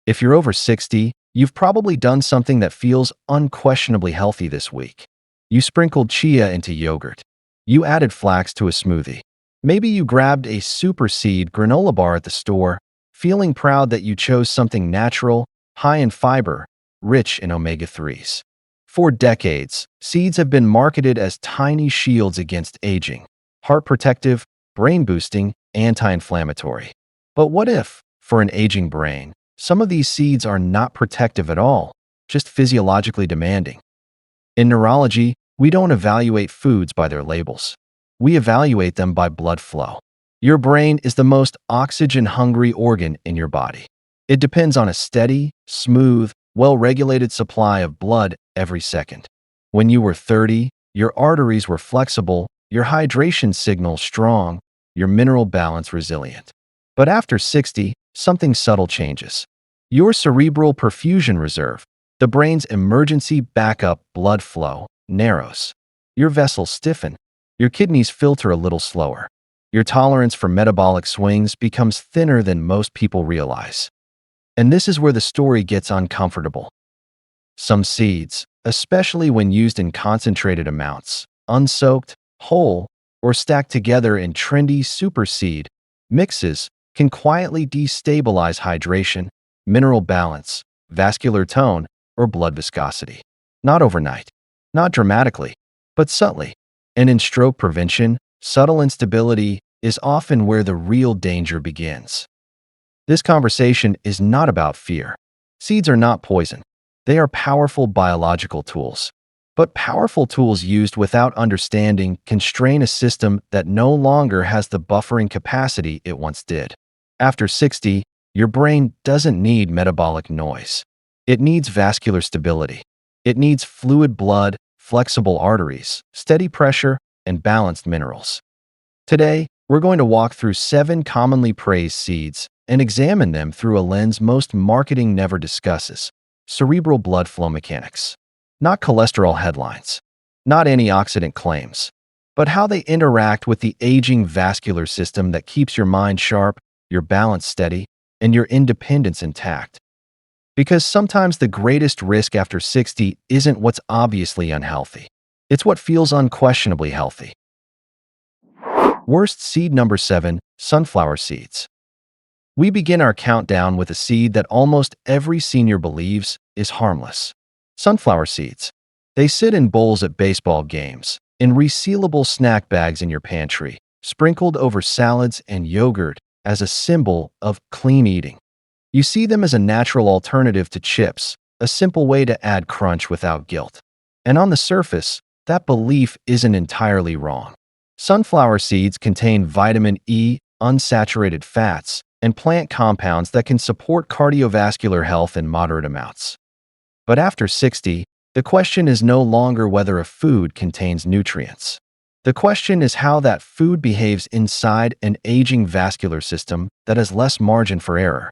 If you're over 60, you've probably done something that feels unquestionably healthy this week. You sprinkled chia into yogurt. You added flax to a smoothie. Maybe you grabbed a super seed granola bar at the store, feeling proud that you chose something natural, high in fiber, rich in omega-3s. For decades, seeds have been marketed as tiny shields against aging, heart protective, brain boosting, anti-inflammatory. But what if, for an aging brain, some of these seeds are not protective at all, just physiologically demanding? In neurology, we don't evaluate foods by their labels. We evaluate them by blood flow. Your brain is the most oxygen-hungry organ in your body. It depends on a steady, smooth, well-regulated supply of blood every second. When you were 30, your arteries were flexible, your hydration signal strong, your mineral balance resilient. But after 60, something subtle changes. Your cerebral perfusion reserve, the brain's emergency backup blood flow, narrows. Your vessels stiffen. Your kidneys filter a little slower. Your tolerance for metabolic swings becomes thinner than most people realize. And this is where the story gets uncomfortable. Some seeds, especially when used in concentrated amounts, unsoaked, whole, or stacked together in trendy super seed mixes, can quietly destabilize hydration, mineral balance, vascular tone, or blood viscosity. Not overnight, not dramatically, but subtly. And in stroke prevention, subtle instability is often where the real danger begins. This conversation is not about fear. Seeds are not poison. They are powerful biological tools. But powerful tools used without understanding can strain a system that no longer has the buffering capacity it once did. After 60, your brain doesn't need metabolic noise. It needs vascular stability. It needs fluid blood, flexible arteries, steady pressure, and balanced minerals. Today, we're going to walk through 7 commonly praised seeds and examine them through a lens most marketing never discusses: cerebral blood flow mechanics. Not cholesterol headlines, not antioxidant claims, but how they interact with the aging vascular system that keeps your mind sharp, your balance steady, and your independence intact. Because sometimes the greatest risk after 60 isn't what's obviously unhealthy. It's what feels unquestionably healthy. Worst seed number 7, sunflower seeds. We begin our countdown with a seed that almost every senior believes is harmless. Sunflower seeds. They sit in bowls at baseball games, in resealable snack bags in your pantry, sprinkled over salads and yogurt as a symbol of clean eating. You see them as a natural alternative to chips, a simple way to add crunch without guilt. And on the surface, that belief isn't entirely wrong. Sunflower seeds contain vitamin E, unsaturated fats, and plant compounds that can support cardiovascular health in moderate amounts. But after 60, the question is no longer whether a food contains nutrients. The question is how that food behaves inside an aging vascular system that has less margin for error.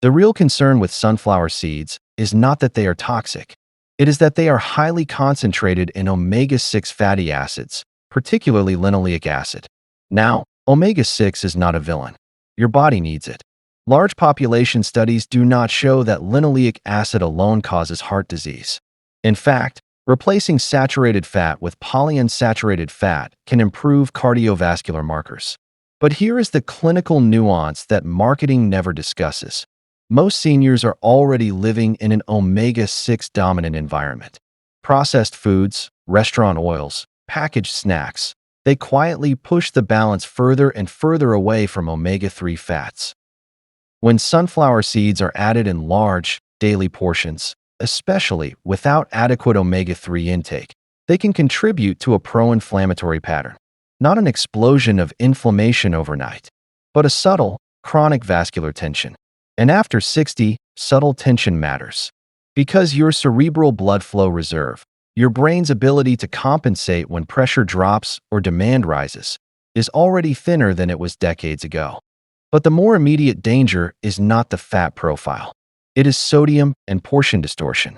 The real concern with sunflower seeds is not that they are toxic. It is that they are highly concentrated in omega-6 fatty acids, particularly linoleic acid. Now, omega-6 is not a villain. Your body needs it. Large population studies do not show that linoleic acid alone causes heart disease. In fact, replacing saturated fat with polyunsaturated fat can improve cardiovascular markers. But here is the clinical nuance that marketing never discusses. Most seniors are already living in an omega-6 dominant environment. Processed foods, restaurant oils, packaged snacks, they quietly push the balance further and further away from omega-3 fats. When sunflower seeds are added in large, daily portions, especially without adequate omega-3 intake, they can contribute to a pro-inflammatory pattern. Not an explosion of inflammation overnight, but a subtle, chronic vascular tension. And after 60, subtle tension matters. Because your cerebral blood flow reserve, your brain's ability to compensate when pressure drops or demand rises, is already thinner than it was decades ago. But the more immediate danger is not the fat profile. It is sodium and portion distortion.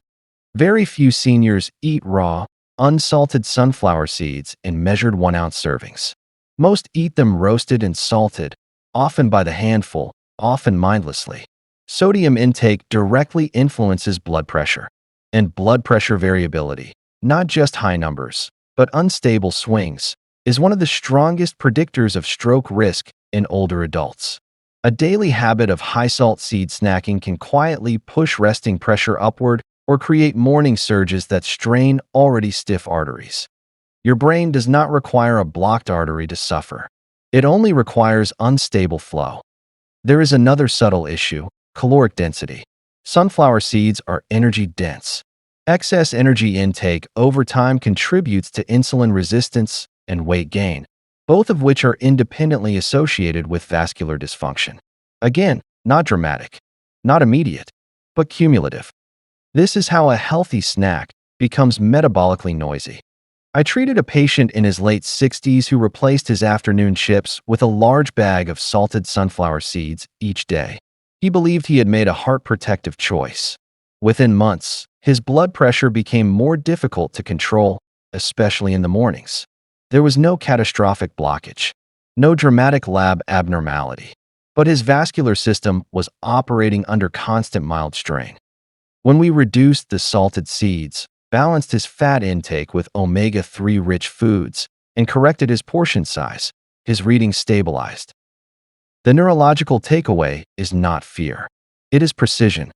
Very few seniors eat raw, unsalted sunflower seeds in measured 1-ounce servings. Most eat them roasted and salted, often by the handful, often mindlessly. Sodium intake directly influences blood pressure and blood pressure variability. Not just high numbers, but unstable swings is one of the strongest predictors of stroke risk in older adults. A daily habit of high-salt seed snacking can quietly push resting pressure upward or create morning surges that strain already stiff arteries. Your brain does not require a blocked artery to suffer. It only requires unstable flow. There is another subtle issue: caloric density. Sunflower seeds are energy-dense. Excess energy intake over time contributes to insulin resistance and weight gain, both of which are independently associated with vascular dysfunction. Again, not dramatic, not immediate, but cumulative. This is how a healthy snack becomes metabolically noisy. I treated a patient in his late 60s who replaced his afternoon chips with a large bag of salted sunflower seeds each day. He believed he had made a heart-protective choice. Within months, his blood pressure became more difficult to control, especially in the mornings. There was no catastrophic blockage, no dramatic lab abnormality, but his vascular system was operating under constant mild strain. When we reduced the salted seeds, balanced his fat intake with omega-3 rich foods, and corrected his portion size, his readings stabilized. The neurological takeaway is not fear. It is precision.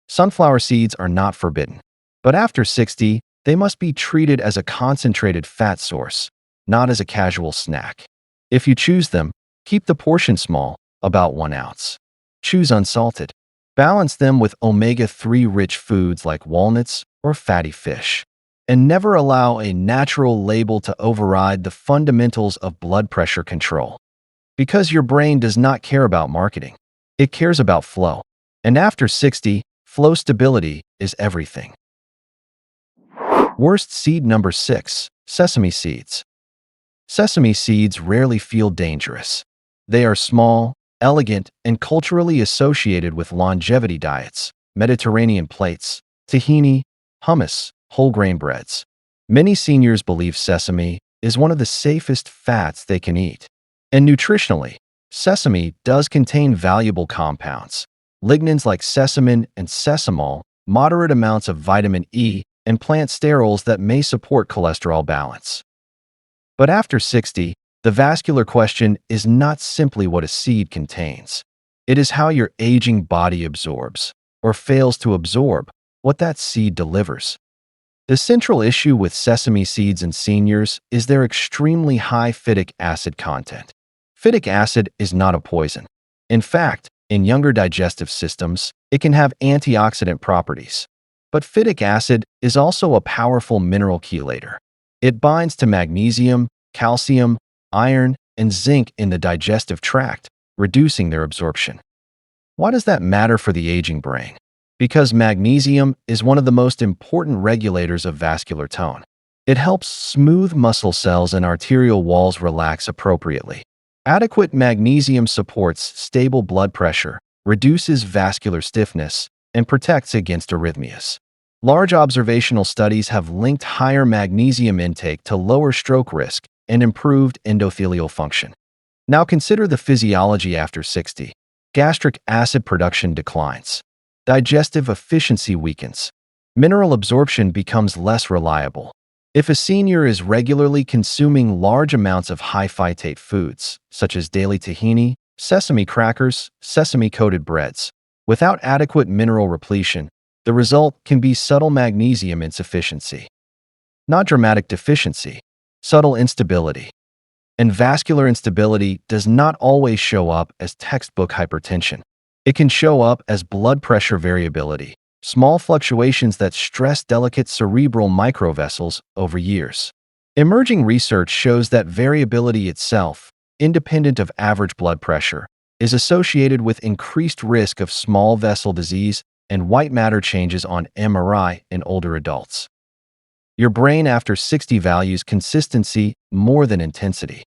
Sunflower seeds are not forbidden, but after 60, they must be treated as a concentrated fat source, not as a casual snack. If you choose them, keep the portion small, about 1 ounce. Choose unsalted. Balance them with omega-3 rich foods like walnuts or fatty fish. And never allow a natural label to override the fundamentals of blood pressure control. Because your brain does not care about marketing. It cares about flow. And after 60, flow stability is everything. Worst seed number 6, sesame seeds. Sesame seeds rarely feel dangerous. They are small, elegant, and culturally associated with longevity diets, Mediterranean plates, tahini, hummus, whole grain breads. Many seniors believe sesame is one of the safest fats they can eat. And nutritionally, sesame does contain valuable compounds, lignans like sesamin and sesamol, moderate amounts of vitamin E, and plant sterols that may support cholesterol balance. But after 60, the vascular question is not simply what a seed contains. It is how your aging body absorbs, or fails to absorb, what that seed delivers. The central issue with sesame seeds in seniors is their extremely high phytic acid content. Phytic acid is not a poison. In fact, in younger digestive systems, it can have antioxidant properties. But phytic acid is also a powerful mineral chelator. It binds to magnesium, calcium, iron, and zinc in the digestive tract, reducing their absorption. Why does that matter for the aging brain? Because magnesium is one of the most important regulators of vascular tone. It helps smooth muscle cells and arterial walls relax appropriately. Adequate magnesium supports stable blood pressure, reduces vascular stiffness, and protects against arrhythmias. Large observational studies have linked higher magnesium intake to lower stroke risk and improved endothelial function. Now consider the physiology after 60. Gastric acid production declines. Digestive efficiency weakens. Mineral absorption becomes less reliable. If a senior is regularly consuming large amounts of high phytate foods, such as daily tahini, sesame crackers, sesame-coated breads, without adequate mineral repletion, the result can be subtle magnesium insufficiency. Not dramatic deficiency, subtle instability. And vascular instability does not always show up as textbook hypertension. It can show up as blood pressure variability, small fluctuations that stress delicate cerebral microvessels over years. Emerging research shows that variability itself, independent of average blood pressure, is associated with increased risk of small vessel disease and white matter changes on MRI in older adults. Your brain after 60 values consistency more than intensity.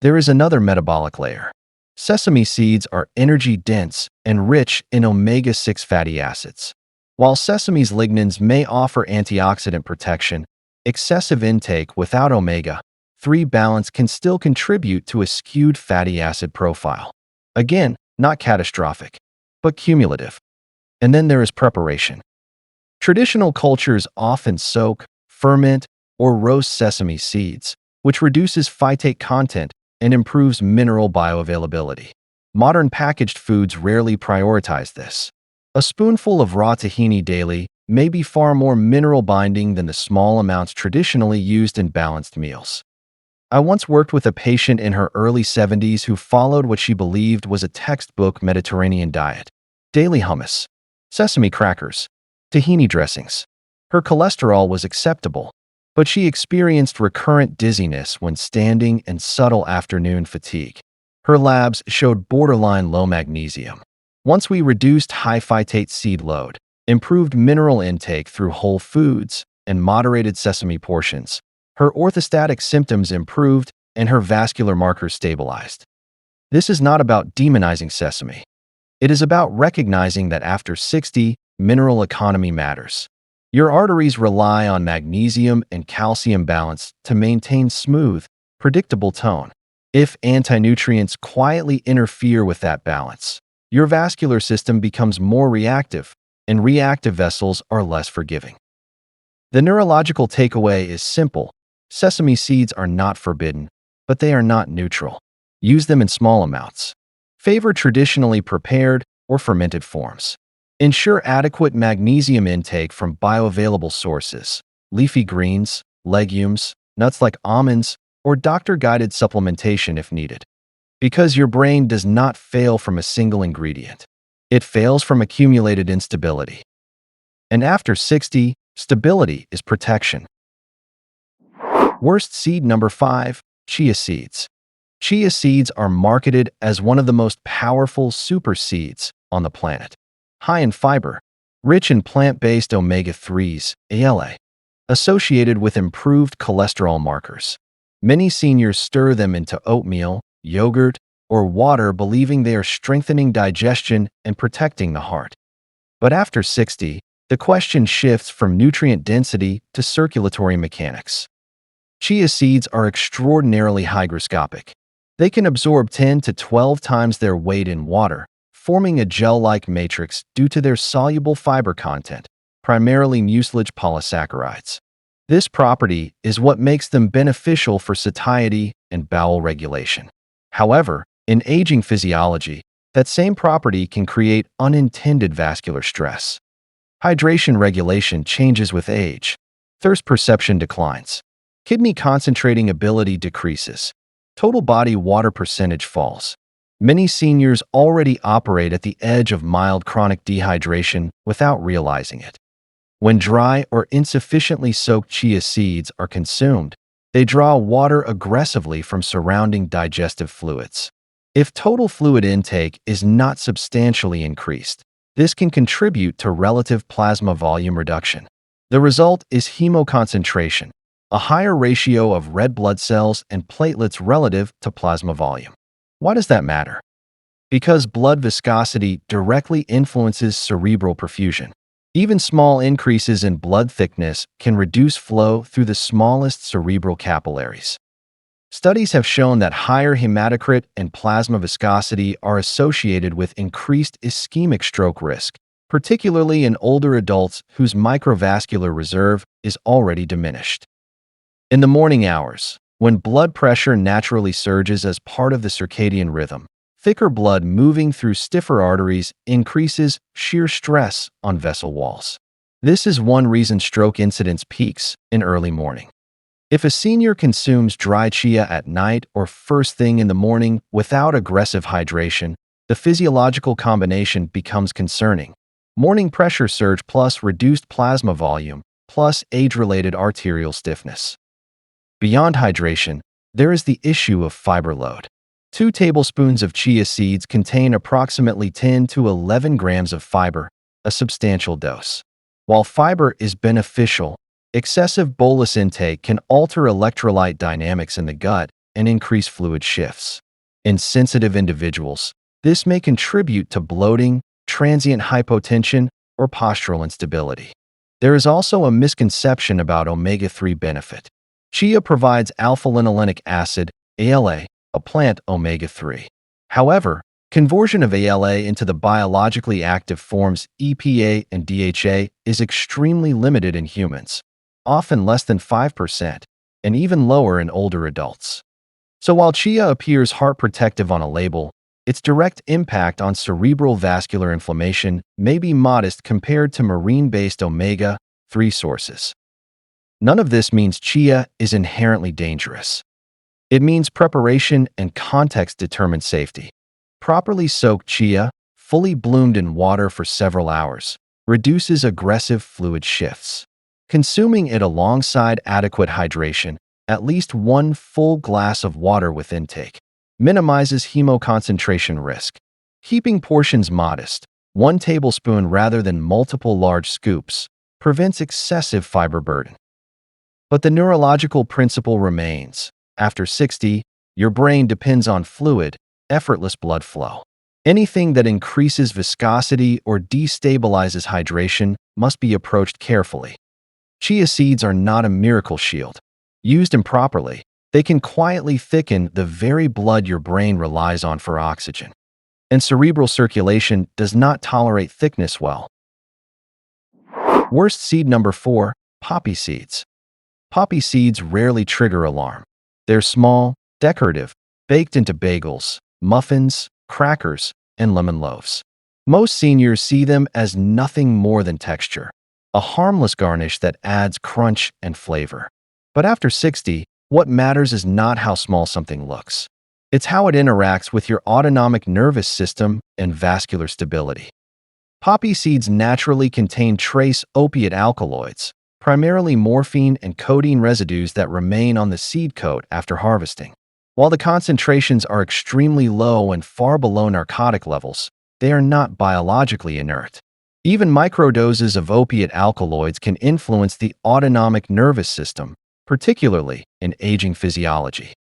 There is another metabolic layer. Sesame seeds are energy-dense and rich in omega-6 fatty acids. While sesame's lignans may offer antioxidant protection, excessive intake without omega-3 balance can still contribute to a skewed fatty acid profile. Again, not catastrophic, but cumulative. And then there is preparation. Traditional cultures often soak, ferment, or roast sesame seeds, which reduces phytate content and improves mineral bioavailability. Modern packaged foods rarely prioritize this. A spoonful of raw tahini daily may be far more mineral-binding than the small amounts traditionally used in balanced meals. I once worked with a patient in her early 70s who followed what she believed was a textbook Mediterranean diet: daily hummus, sesame crackers, tahini dressings. Her cholesterol was acceptable, but she experienced recurrent dizziness when standing and subtle afternoon fatigue. Her labs showed borderline low magnesium. Once we reduced high phytate seed load, improved mineral intake through whole foods, and moderated sesame portions, her orthostatic symptoms improved and her vascular markers stabilized. This is not about demonizing sesame. It is about recognizing that after 60, mineral economy matters. Your arteries rely on magnesium and calcium balance to maintain smooth, predictable tone. If antinutrients quietly interfere with that balance, your vascular system becomes more reactive, and reactive vessels are less forgiving. The neurological takeaway is simple. Sesame seeds are not forbidden, but they are not neutral. Use them in small amounts. Favor traditionally prepared or fermented forms. Ensure adequate magnesium intake from bioavailable sources, leafy greens, legumes, nuts like almonds, or doctor-guided supplementation if needed. Because your brain does not fail from a single ingredient. It fails from accumulated instability. And after 60, stability is protection. Worst seed number 5, chia seeds. Chia seeds are marketed as one of the most powerful super seeds on the planet. High in fiber, rich in plant-based omega-3s, ALA, associated with improved cholesterol markers. Many seniors stir them into oatmeal, yogurt, or water believing they are strengthening digestion and protecting the heart. But after 60, the question shifts from nutrient density to circulatory mechanics. Chia seeds are extraordinarily hygroscopic. They can absorb 10 to 12 times their weight in water, forming a gel-like matrix due to their soluble fiber content, primarily mucilage polysaccharides. This property is what makes them beneficial for satiety and bowel regulation. However, in aging physiology, that same property can create unintended vascular stress. Hydration regulation changes with age. Thirst perception declines. Kidney concentrating ability decreases. Total body water percentage falls. Many seniors already operate at the edge of mild chronic dehydration without realizing it. When dry or insufficiently soaked chia seeds are consumed, they draw water aggressively from surrounding digestive fluids. If total fluid intake is not substantially increased, this can contribute to relative plasma volume reduction. The result is hemoconcentration, a higher ratio of red blood cells and platelets relative to plasma volume. Why does that matter? Because blood viscosity directly influences cerebral perfusion. Even small increases in blood thickness can reduce flow through the smallest cerebral capillaries. Studies have shown that higher hematocrit and plasma viscosity are associated with increased ischemic stroke risk, particularly in older adults whose microvascular reserve is already diminished. In the morning hours, when blood pressure naturally surges as part of the circadian rhythm, thicker blood moving through stiffer arteries increases shear stress on vessel walls. This is one reason stroke incidence peaks in early morning. If a senior consumes dry chia at night or first thing in the morning without aggressive hydration, the physiological combination becomes concerning. Morning pressure surge plus reduced plasma volume plus age-related arterial stiffness. Beyond hydration, there is the issue of fiber load. 2 tablespoons of chia seeds contain approximately 10 to 11 grams of fiber, a substantial dose. While fiber is beneficial, excessive bolus intake can alter electrolyte dynamics in the gut and increase fluid shifts. In sensitive individuals, this may contribute to bloating, transient hypotension, or postural instability. There is also a misconception about omega-3 benefit. Chia provides alpha-linolenic acid, ALA, a plant omega-3. However, Conversion of ALA into the biologically active forms EPA and DHA is extremely limited in humans, often less than 5%, and even lower in older adults. So while chia appears heart protective on a label, its direct impact on cerebral vascular inflammation may be modest compared to marine-based omega-3 sources. None of this means chia is inherently dangerous. It means preparation and context determine safety. Properly soaked chia, fully bloomed in water for several hours, reduces aggressive fluid shifts. Consuming it alongside adequate hydration, at least one full glass of water with intake, minimizes hemoconcentration risk. Keeping portions modest, 1 tablespoon rather than multiple large scoops, prevents excessive fiber burden. But the neurological principle remains. After 60, your brain depends on fluid, effortless blood flow. Anything that increases viscosity or destabilizes hydration must be approached carefully. Chia seeds are not a miracle shield. Used improperly, they can quietly thicken the very blood your brain relies on for oxygen. And cerebral circulation does not tolerate thickness well. Worst seed number 4, poppy seeds. Poppy seeds rarely trigger alarm. They're small, decorative, baked into bagels, muffins, crackers, and lemon loaves. Most seniors see them as nothing more than texture, a harmless garnish that adds crunch and flavor. But after 60, what matters is not how small something looks. It's how it interacts with your autonomic nervous system and vascular stability. Poppy seeds naturally contain trace opiate alkaloids, primarily morphine and codeine residues that remain on the seed coat after harvesting. While the concentrations are extremely low and far below narcotic levels, they are not biologically inert. Even microdoses of opiate alkaloids can influence the autonomic nervous system, particularly in aging physiology.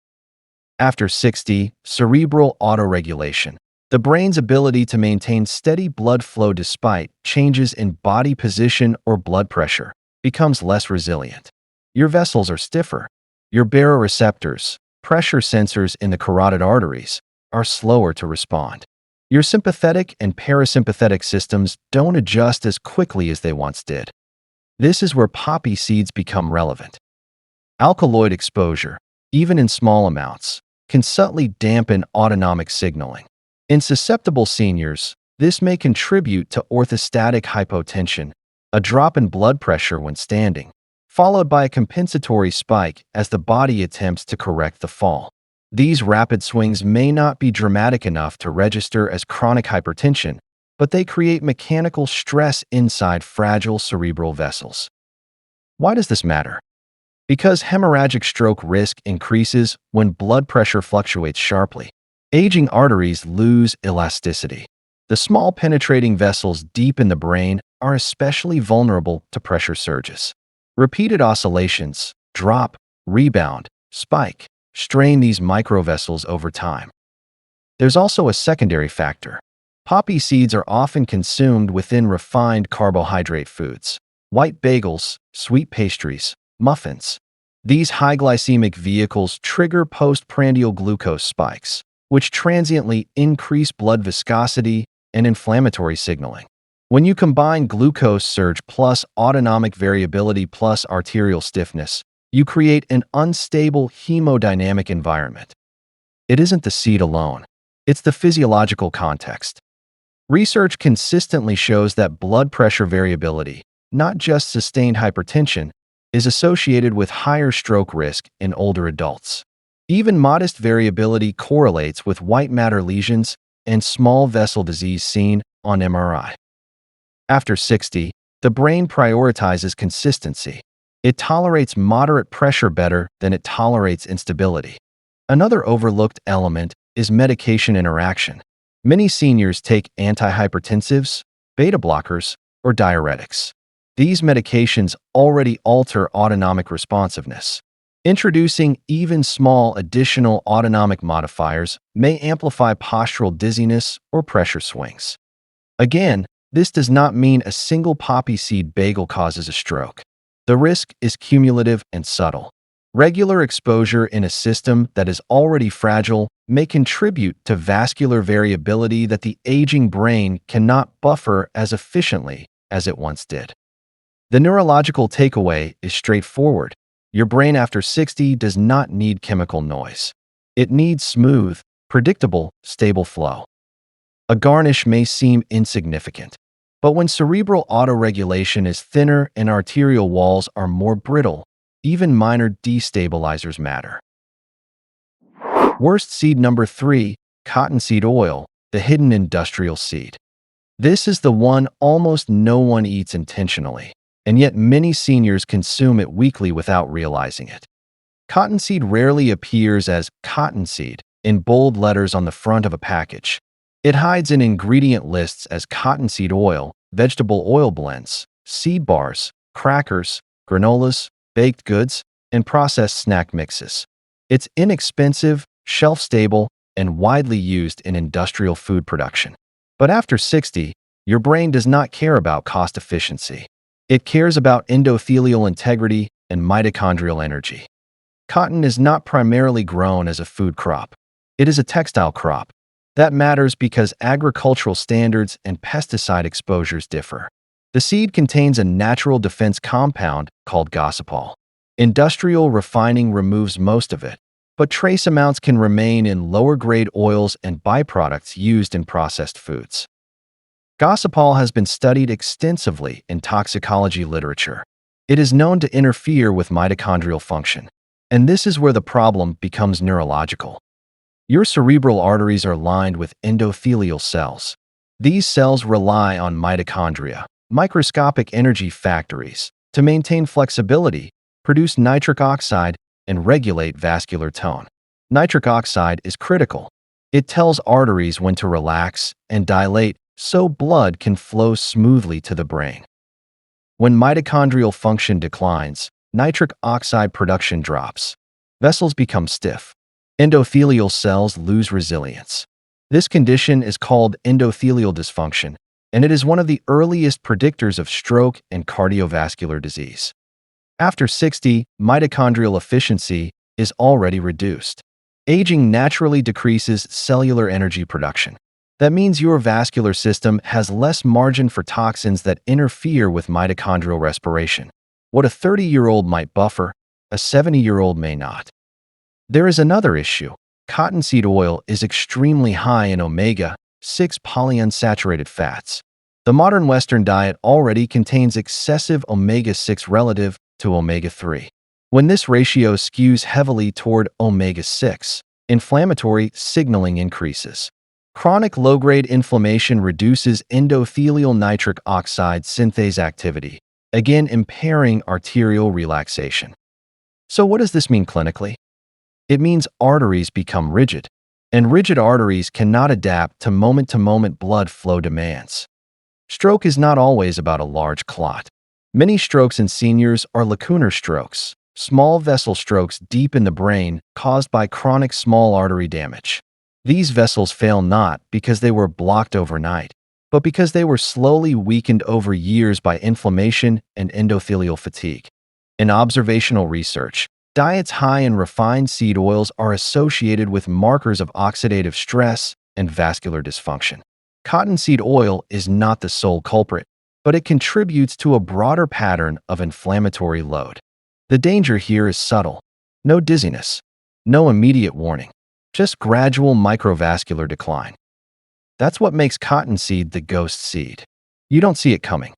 After 60, cerebral autoregulation. The brain's ability to maintain steady blood flow despite changes in body position or blood pressure becomes less resilient. Your vessels are stiffer. Your baroreceptors, pressure sensors in the carotid arteries, are slower to respond. Your sympathetic and parasympathetic systems don't adjust as quickly as they once did. This is where poppy seeds become relevant. Alkaloid exposure, even in small amounts, can subtly dampen autonomic signaling. In susceptible seniors, this may contribute to orthostatic hypotension, a drop in blood pressure when standing, followed by a compensatory spike as the body attempts to correct the fall. These rapid swings may not be dramatic enough to register as chronic hypertension, but they create mechanical stress inside fragile cerebral vessels. Why does this matter? Because hemorrhagic stroke risk increases when blood pressure fluctuates sharply. Aging arteries lose elasticity. The small penetrating vessels deep in the brain are especially vulnerable to pressure surges. Repeated oscillations, drop, rebound, spike, strain these microvessels over time. There's also a secondary factor. Poppy seeds are often consumed within refined carbohydrate foods, white bagels, sweet pastries, muffins. These high glycemic vehicles trigger postprandial glucose spikes, which transiently increase blood viscosity and inflammatory signaling. When you combine glucose surge plus autonomic variability plus arterial stiffness, you create an unstable hemodynamic environment. It isn't the seed alone. It's the physiological context. Research consistently shows that blood pressure variability, not just sustained hypertension, is associated with higher stroke risk in older adults. Even modest variability correlates with white matter lesions and small vessel disease seen on MRI. After 60, the brain prioritizes consistency. It tolerates moderate pressure better than it tolerates instability. Another overlooked element is medication interaction. Many seniors take antihypertensives, beta blockers, or diuretics. These medications already alter autonomic responsiveness. Introducing even small additional autonomic modifiers may amplify postural dizziness or pressure swings. Again, this does not mean a single poppy seed bagel causes a stroke. The risk is cumulative and subtle. Regular exposure in a system that is already fragile may contribute to vascular variability that the aging brain cannot buffer as efficiently as it once did. The neurological takeaway is straightforward. Your brain after 60 does not need chemical noise. It needs smooth, predictable, stable flow. A garnish may seem insignificant, but when cerebral autoregulation is thinner and arterial walls are more brittle, even minor destabilizers matter. Worst seed number 3, cottonseed oil, the hidden industrial seed. This is the one almost no one eats intentionally, and yet many seniors consume it weekly without realizing it. Cottonseed rarely appears as cottonseed in bold letters on the front of a package. It hides in ingredient lists as cottonseed oil, vegetable oil blends, seed bars, crackers, granolas, baked goods, and processed snack mixes. It's inexpensive, shelf-stable, and widely used in industrial food production. But after 60, your brain does not care about cost efficiency. It cares about endothelial integrity and mitochondrial energy. Cotton is not primarily grown as a food crop. It is a textile crop. That matters because agricultural standards and pesticide exposures differ. The seed contains a natural defense compound called gossypol. Industrial refining removes most of it, but trace amounts can remain in lower-grade oils and byproducts used in processed foods. Gossypol has been studied extensively in toxicology literature. It is known to interfere with mitochondrial function, and this is where the problem becomes neurological. Your cerebral arteries are lined with endothelial cells. These cells rely on mitochondria, microscopic energy factories, to maintain flexibility, produce nitric oxide, and regulate vascular tone. Nitric oxide is critical. It tells arteries when to relax and dilate so blood can flow smoothly to the brain. When mitochondrial function declines, nitric oxide production drops. Vessels become stiff. Endothelial cells lose resilience. This condition is called endothelial dysfunction, and it is one of the earliest predictors of stroke and cardiovascular disease. After 60, mitochondrial efficiency is already reduced. Aging naturally decreases cellular energy production. That means your vascular system has less margin for toxins that interfere with mitochondrial respiration. What a 30-year-old might buffer, a 70-year-old may not. There is another issue. Cottonseed oil is extremely high in omega-6 polyunsaturated fats. The modern Western diet already contains excessive omega-6 relative to omega-3. When this ratio skews heavily toward omega-6, inflammatory signaling increases. Chronic low-grade inflammation reduces endothelial nitric oxide synthase activity, again impairing arterial relaxation. So what does this mean clinically? It means arteries become rigid, and rigid arteries cannot adapt to moment-to-moment blood flow demands. Stroke is not always about a large clot. Many strokes in seniors are lacunar strokes, small vessel strokes deep in the brain caused by chronic small artery damage. These vessels fail not because they were blocked overnight, but because they were slowly weakened over years by inflammation and endothelial fatigue. In observational research, diets high in refined seed oils are associated with markers of oxidative stress and vascular dysfunction. Cottonseed oil is not the sole culprit, but it contributes to a broader pattern of inflammatory load. The danger here is subtle. No dizziness, no immediate warning, just gradual microvascular decline. That's what makes cottonseed the ghost seed. You don't see it coming.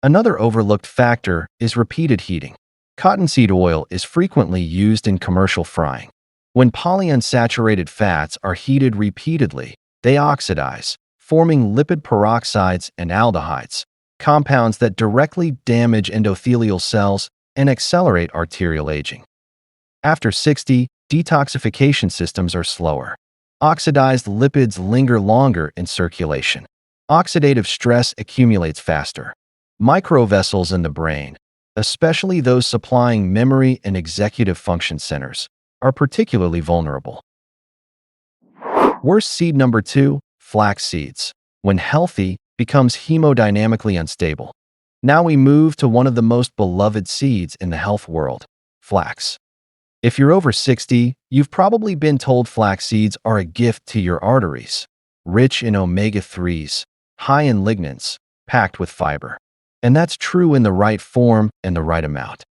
Another overlooked factor is repeated heating. Cottonseed oil is frequently used in commercial frying. When polyunsaturated fats are heated repeatedly, they oxidize, forming lipid peroxides and aldehydes, compounds that directly damage endothelial cells and accelerate arterial aging. After 60, detoxification systems are slower. Oxidized lipids linger longer in circulation. Oxidative stress accumulates faster. Microvessels in the brain, especially those supplying memory and executive function centers, are particularly vulnerable. Worst seed number 2, flax seeds. When healthy, becomes hemodynamically unstable. Now we move to one of the most beloved seeds in the health world, flax. If you're over 60, you've probably been told flax seeds are a gift to your arteries, rich in omega-3s, high in lignans, packed with fiber. And that's true in the right form and the right amount.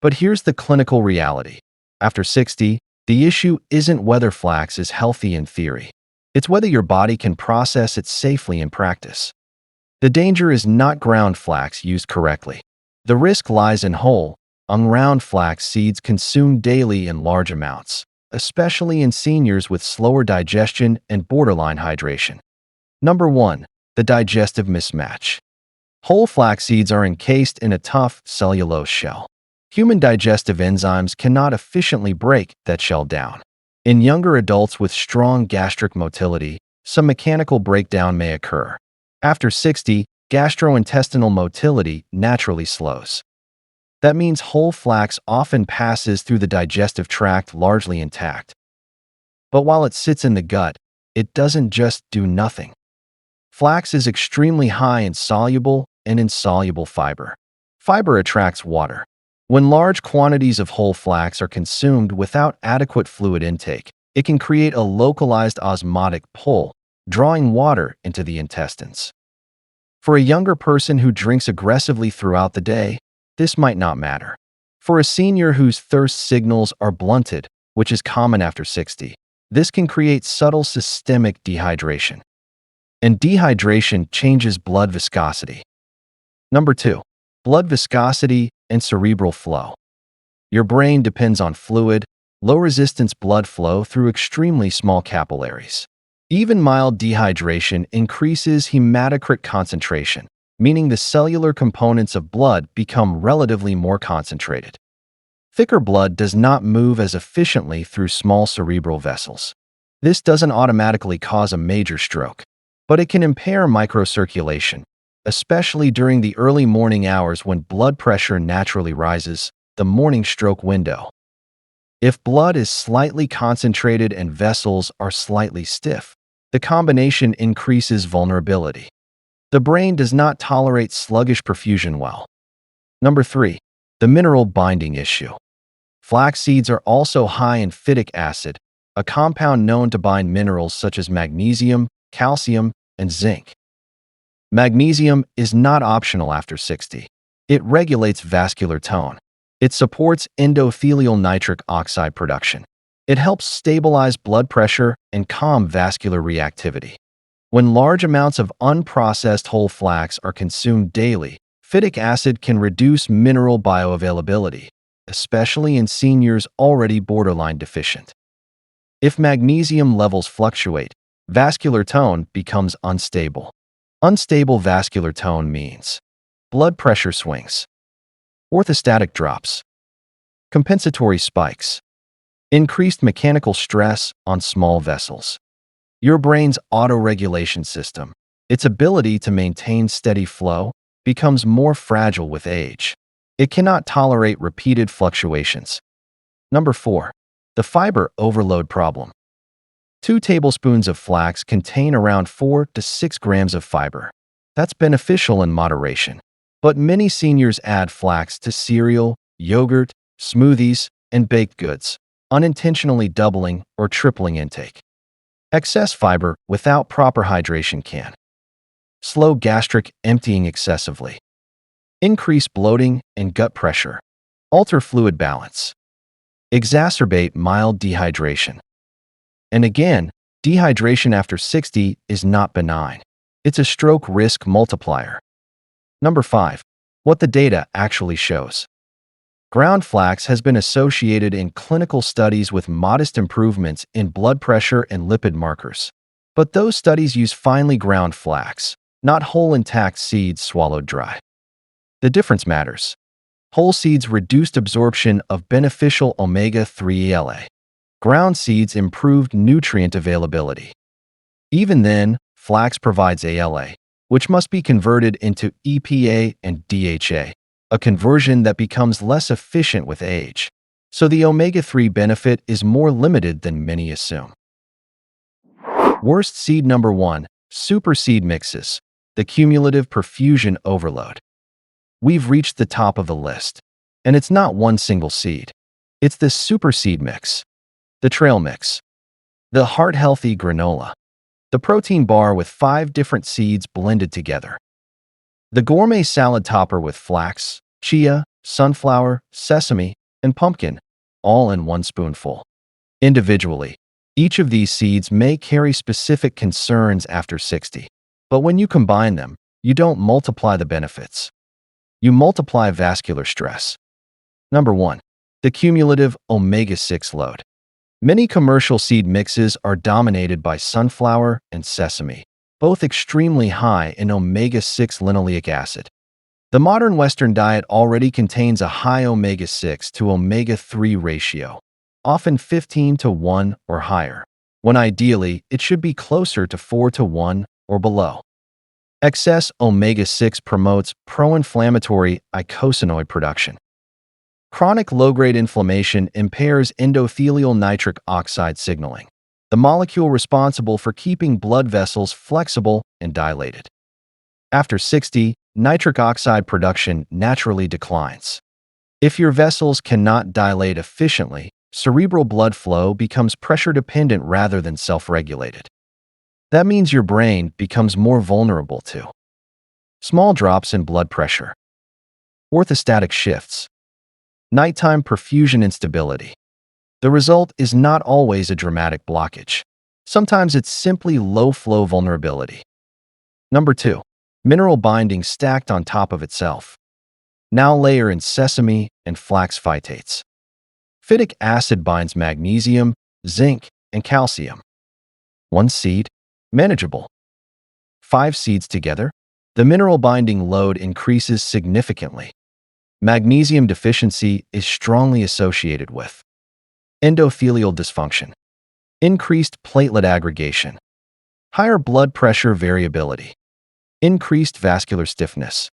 But here's the clinical reality. After 60, the issue isn't whether flax is healthy in theory. It's whether your body can process it safely in practice. The danger is not ground flax used correctly. The risk lies in whole, unground flax seeds consumed daily in large amounts, especially in seniors with slower digestion and borderline hydration. Number 1. The digestive mismatch. Whole flax seeds are encased in a tough cellulose shell. Human digestive enzymes cannot efficiently break that shell down. In younger adults with strong gastric motility, some mechanical breakdown may occur. After 60, gastrointestinal motility naturally slows. That means whole flax often passes through the digestive tract largely intact. But while it sits in the gut, it doesn't just do nothing. Flax is extremely high in soluble and insoluble fiber. Fiber attracts water. When large quantities of whole flax are consumed without adequate fluid intake, it can create a localized osmotic pull, drawing water into the intestines. For a younger person who drinks aggressively throughout the day, this might not matter. For a senior whose thirst signals are blunted, which is common after 60, this can create subtle systemic dehydration. And dehydration changes blood viscosity. Number 2. Blood viscosity and cerebral flow. Your brain depends on fluid, low-resistance blood flow through extremely small capillaries. Even mild dehydration increases hematocrit concentration, meaning the cellular components of blood become relatively more concentrated. Thicker blood does not move as efficiently through small cerebral vessels. This doesn't automatically cause a major stroke, but it can impair microcirculation, especially during the early morning hours when blood pressure naturally rises, the morning stroke window. If blood is slightly concentrated and vessels are slightly stiff, the combination increases vulnerability. The brain does not tolerate sluggish perfusion well. Number 3. The mineral binding issue. Flax seeds are also high in phytic acid, a compound known to bind minerals such as magnesium, calcium, and zinc. Magnesium is not optional after 60. It regulates vascular tone. It supports endothelial nitric oxide production. It helps stabilize blood pressure and calm vascular reactivity. When large amounts of unprocessed whole flax are consumed daily, phytic acid can reduce mineral bioavailability, especially in seniors already borderline deficient. If magnesium levels fluctuate, vascular tone becomes unstable. Unstable vascular tone means blood pressure swings, orthostatic drops, compensatory spikes, increased mechanical stress on small vessels. Your brain's autoregulation system, its ability to maintain steady flow, becomes more fragile with age. It cannot tolerate repeated fluctuations. Number 4. The fiber overload problem. 2 tablespoons of flax contain around 4 to 6 grams of fiber. That's beneficial in moderation. But many seniors add flax to cereal, yogurt, smoothies, and baked goods, unintentionally doubling or tripling intake. Excess fiber without proper hydration can slow gastric emptying excessively, increase bloating and gut pressure, alter fluid balance, exacerbate mild dehydration. And again, dehydration after 60 is not benign. It's a stroke risk multiplier. Number 5. What the data actually shows. Ground flax has been associated in clinical studies with modest improvements in blood pressure and lipid markers. But those studies use finely ground flax, not whole intact seeds swallowed dry. The difference matters. Whole seeds reduced absorption of beneficial omega-3 ALA. Ground seeds improved nutrient availability. Even then, flax provides ALA, which must be converted into EPA and DHA, a conversion that becomes less efficient with age. So the omega-3 benefit is more limited than many assume. Worst seed number 1, super seed mixes, the cumulative perfusion overload. We've reached the top of the list, and it's not one single seed. It's the super seed mix, the trail mix, the heart-healthy granola, the protein bar with 5 different seeds blended together, the gourmet salad topper with flax, chia, sunflower, sesame, and pumpkin, all in one spoonful. Individually, each of these seeds may carry specific concerns after 60, but when you combine them, you don't multiply the benefits. You multiply vascular stress. Number 1. The cumulative omega-6 load. Many commercial seed mixes are dominated by sunflower and sesame, both extremely high in omega-6 linoleic acid. The modern Western diet already contains a high omega-6 to omega-3 ratio, often 15 to 1 or higher, when ideally it should be closer to 4 to 1 or below. Excess omega-6 promotes pro-inflammatory eicosanoid production. Chronic low-grade inflammation impairs endothelial nitric oxide signaling, the molecule responsible for keeping blood vessels flexible and dilated. After 60, nitric oxide production naturally declines. If your vessels cannot dilate efficiently, cerebral blood flow becomes pressure-dependent rather than self-regulated. That means your brain becomes more vulnerable to small drops in blood pressure, orthostatic shifts, nighttime perfusion instability. The result is not always a dramatic blockage. Sometimes it's simply low-flow vulnerability. Number 2. Mineral binding stacked on top of itself. Now layer in sesame and flax phytates. Phytic acid binds magnesium, zinc, and calcium. 1 seed, manageable. 5 seeds together, the mineral binding load increases significantly. Magnesium deficiency is strongly associated with endothelial dysfunction, increased platelet aggregation, higher blood pressure variability, increased vascular stiffness.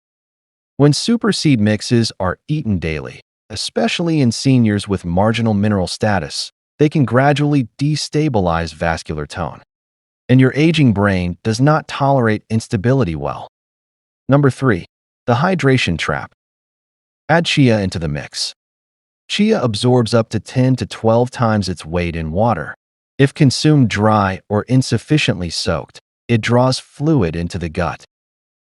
When super seed mixes are eaten daily, especially in seniors with marginal mineral status, they can gradually destabilize vascular tone, and your aging brain does not tolerate instability well. Number 3. The hydration trap. Add chia into the mix. Chia absorbs up to 10 to 12 times its weight in water. If consumed dry or insufficiently soaked, it draws fluid into the gut.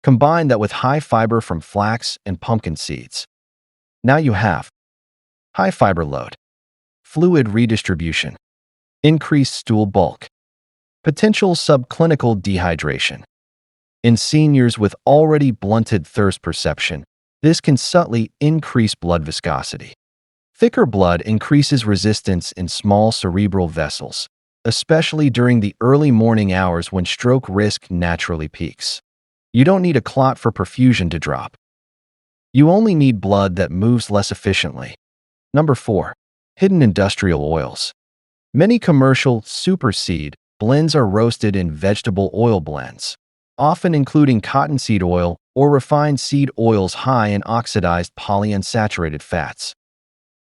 Combine that with high fiber from flax and pumpkin seeds. Now you have high fiber load, fluid redistribution, increased stool bulk, potential subclinical dehydration. In seniors with already blunted thirst perception, this can subtly increase blood viscosity. Thicker blood increases resistance in small cerebral vessels, especially during the early morning hours when stroke risk naturally peaks. You don't need a clot for perfusion to drop. You only need blood that moves less efficiently. Number 4. Hidden industrial oils. Many commercial super seed blends are roasted in vegetable oil blends, often including cottonseed oil or refined seed oils high in oxidized polyunsaturated fats.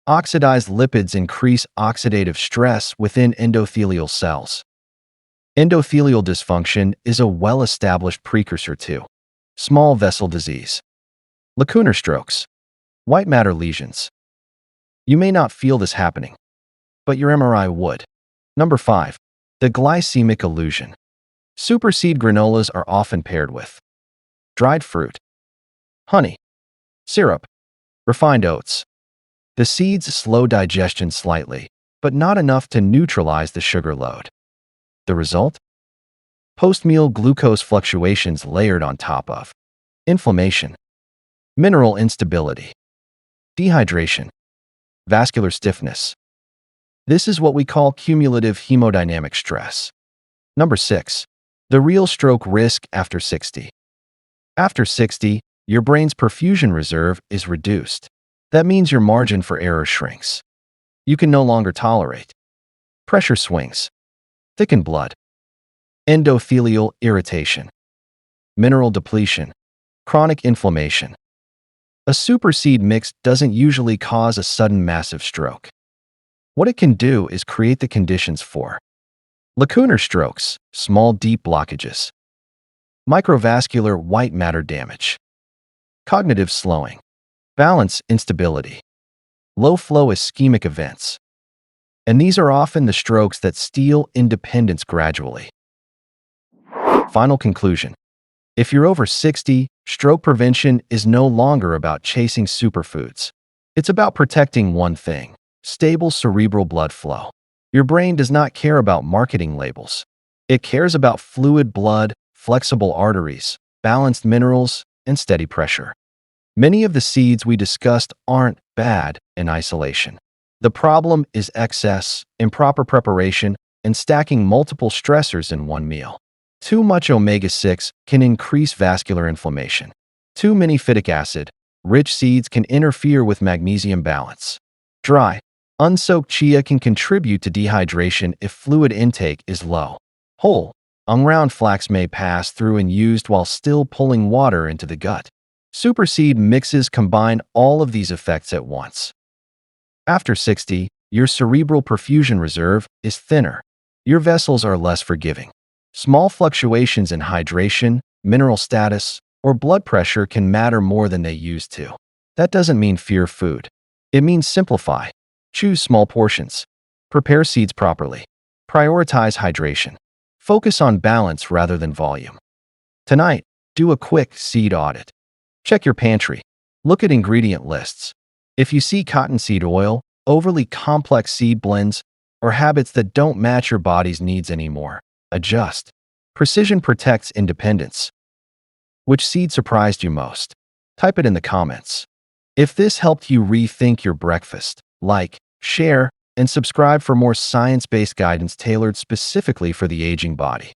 Oxidized lipids increase oxidative stress within endothelial cells. Endothelial dysfunction is a well-established precursor to small vessel disease, lacunar strokes, white matter lesions. You may not feel this happening, but your MRI would. Number 5. The glycemic illusion. Super seed granolas are often paired with dried fruit, honey, syrup, refined oats. The seeds slow digestion slightly, but not enough to neutralize the sugar load. The result? Post-meal glucose fluctuations layered on top of inflammation, mineral instability, dehydration, vascular stiffness. This is what we call cumulative hemodynamic stress. Number 6. The real stroke risk after 60. After 60, your brain's perfusion reserve is reduced. That means your margin for error shrinks. You can no longer tolerate pressure swings, thickened blood, endothelial irritation, mineral depletion, chronic inflammation. A super seed mix doesn't usually cause a sudden massive stroke. What it can do is create the conditions for lacunar strokes, small deep blockages, microvascular white matter damage, cognitive slowing, balance instability, low-flow ischemic events. And these are often the strokes that steal independence gradually. Final conclusion. If you're over 60, stroke prevention is no longer about chasing superfoods. It's about protecting one thing: stable cerebral blood flow. Your brain does not care about marketing labels. It cares about fluid blood, flexible arteries, balanced minerals, and steady pressure. Many of the seeds we discussed aren't bad in isolation. The problem is excess, improper preparation, and stacking multiple stressors in one meal. Too much omega-6 can increase vascular inflammation. Too many phytic acid-rich seeds can interfere with magnesium balance. Dry, unsoaked chia can contribute to dehydration if fluid intake is low. Whole, unground flax may pass through and used while still pulling water into the gut. Super seed mixes combine all of these effects at once. After 60, your cerebral perfusion reserve is thinner. Your vessels are less forgiving. Small fluctuations in hydration, mineral status, or blood pressure can matter more than they used to. That doesn't mean fear food. It means simplify. Choose small portions. Prepare seeds properly. Prioritize hydration. Focus on balance rather than volume. Tonight, do a quick seed audit. Check your pantry. Look at ingredient lists. If you see cottonseed oil, overly complex seed blends, or habits that don't match your body's needs anymore, adjust. Precision protects independence. Which seed surprised you most? Type it in the comments. If this helped you rethink your breakfast, like, share, and subscribe for more science-based guidance tailored specifically for the aging body.